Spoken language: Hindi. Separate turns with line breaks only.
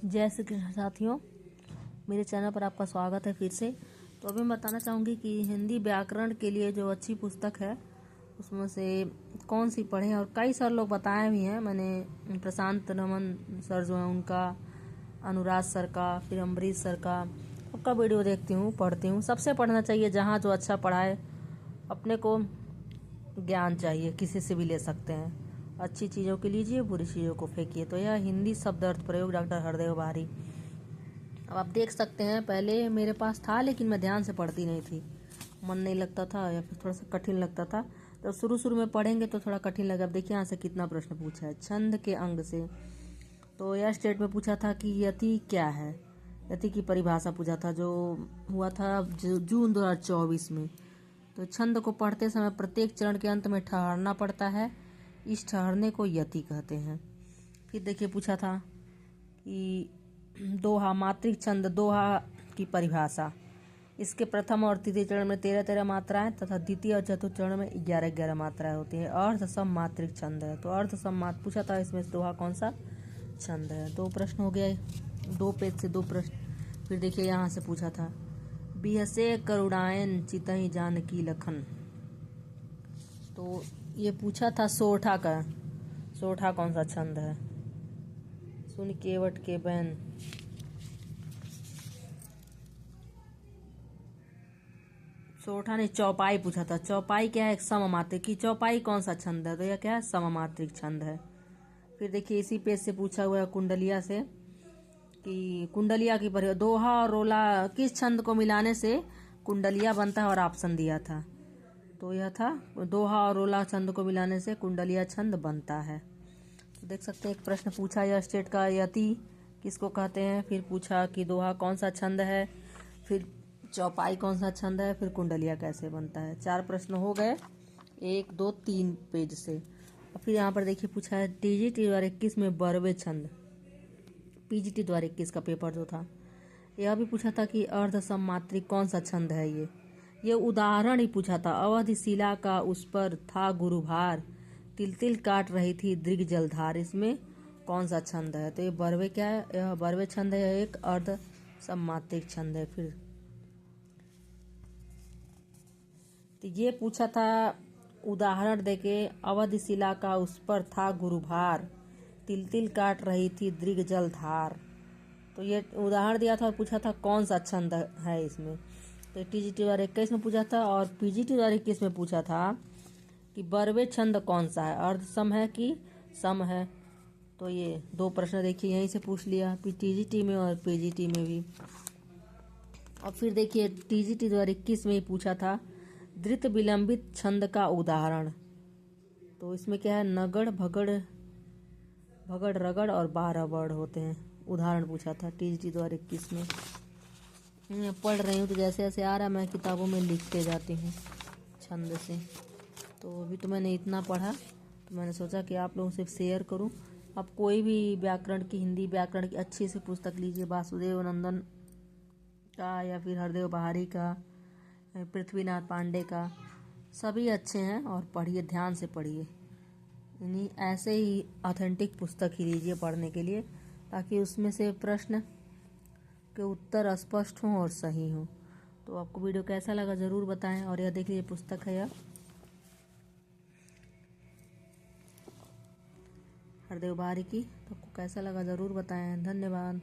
जय श्री कृष्ण साथियों, मेरे चैनल पर आपका स्वागत है फिर से। तो अभी मैं बताना चाहूँगी कि हिंदी व्याकरण के लिए जो अच्छी पुस्तक है उसमें से कौन सी पढ़ें। और कई सारे लोग बताए भी हैं, मैंने प्रशांत रमन सर जो हैं उनका, अनुराग सर का, फिर अम्बरीश सर का, सबका वीडियो देखती हूँ, पढ़ती हूँ। सबसे पढ़ना चाहिए, जहाँ जो अच्छा पढ़ाए। अपने को ज्ञान चाहिए, किसी से भी ले सकते हैं। अच्छी चीज़ों के लीजिए, बुरी चीज़ों को फेंकिए। तो यह हिंदी शब्द अर्थ प्रयोग डॉक्टर हरदेव बारी। अब आप देख सकते हैं, पहले मेरे पास था लेकिन मैं ध्यान से पढ़ती नहीं थी, मन नहीं लगता था या फिर थोड़ा सा कठिन लगता था। तो शुरू में पढ़ेंगे तो थोड़ा कठिन लगा। अब देखिए यहाँ से कितना प्रश्न पूछा है, छंद के अंग से। तो यह स्टेट में पूछा था कि यति क्या है, यति की परिभाषा पूछा था, जो हुआ था जून 2024 में। तो छंद को पढ़ते समय प्रत्येक चरण के अंत में ठहरना पड़ता है, इस ठहरने को यति कहते हैं। फिर देखिए पूछा था कि दोहा, मात्रिक छंद दोहा की परिभाषा। इसके प्रथम और तृतीय चरण में 13-13 मात्राएं तथा द्वितीय और चतुर्थ चरण में 11-11 मात्राएं होती है। अर्ध सम मात्रिक छंद है। तो अर्ध सम मात्र पूछा था, इसमें दोहा कौन सा छंद है। 2 प्रश्न हो गए, 2 पेज से 2 प्रश्न। फिर देखिए यहाँ से पूछा था, बिहसे करुणायन चितहि जानकी लखन। तो ये पूछा था सोरठा का, सोरठा कौन सा छंद है। सुन केवट के बैन, सोरठा ने चौपाई पूछा था। चौपाई क्या है, एक सममात्रिक की। चौपाई कौन सा छंद है, तो यह क्या है, सममात्रिक छंद है। फिर देखिए इसी पेज से पूछा हुआ है कुंडलिया से कि कुंडलिया की परिभाषा, दोहा और रोला किस छंद को मिलाने से कुंडलिया बनता है, और ऑप्शन दिया था। तो यह था, दोहा और रोला छंद को मिलाने से कुंडलिया छंद बनता है। तो देख सकते हैं एक प्रश्न पूछा यह स्टेट का, यति किसको कहते हैं। फिर पूछा कि दोहा कौन सा छंद है, फिर चौपाई कौन सा छंद है, फिर कुंडलिया कैसे बनता है। 4 प्रश्न हो गए, 1, 2, 3 पेज से। और फिर यहाँ पर देखिए पूछा है टीजीटी 2021 में 12वें छंद, पीजीटी 2021 का पेपर जो था। यह भी पूछा था कि अर्ध सममात्रिक कौन सा छंद है। ये उदाहरण ही पूछा था, अवधि शिला का उस पर था गुरुभार, तिल तिल काट रही थी दृग जलधार। इसमें कौन सा छंद है। तो ये 12वें क्या है, यह 12वें छंद है, एक अर्ध सममात्रिक छंद है। फिर तो ये पूछा था उदाहरण देके, अवधि शिला का उस पर था गुरुभार, तिल तिल काट रही थी दृग जलधार। तो ये उदाहरण दिया था और पूछा था कौन सा छंद है इसमें। तो टीजीटी 2021 में पूछा था, और पीजीटी 2021 में पूछा था कि 12वें छंद कौन सा है, अर्ध सम है कि सम है। तो ये 2 प्रश्न देखिए यहीं से पूछ लिया, टीजीटी में और पीजीटी में भी। और फिर देखिए टीजीटी 2021 में ही पूछा था धृत विलंबित छंद का उदाहरण। तो इसमें क्या है, नगड़ भगड़ भगड़ रगड़ और 12 वर्ड होते हैं। उदाहरण पूछा था टीजीटी 2021 में। मैं पढ़ रही हूँ तो जैसे जैसे आ रहा है मैं किताबों में लिखते जाती हूँ छंद से। तो अभी तो मैंने इतना पढ़ा, तो मैंने सोचा कि आप लोगों से शेयर करूँ। आप कोई भी व्याकरण की, हिंदी व्याकरण की अच्छी सी पुस्तक लीजिए, वासुदेव नंदन का या फिर हरदेव बहारी का, पृथ्वीनाथ पांडे का, सभी अच्छे हैं। और पढ़िए, ध्यान से पढ़िए। यानी ऐसे ही ऑथेंटिक पुस्तक ही लीजिए पढ़ने के लिए, ताकि उसमें से प्रश्न के उत्तर स्पष्ट हों और सही हों। तो आपको वीडियो कैसा लगा ज़रूर बताएं। और यह देखिए पुस्तक है, यह हरदेव बारी की। तो आपको कैसा लगा ज़रूर बताएं। धन्यवाद।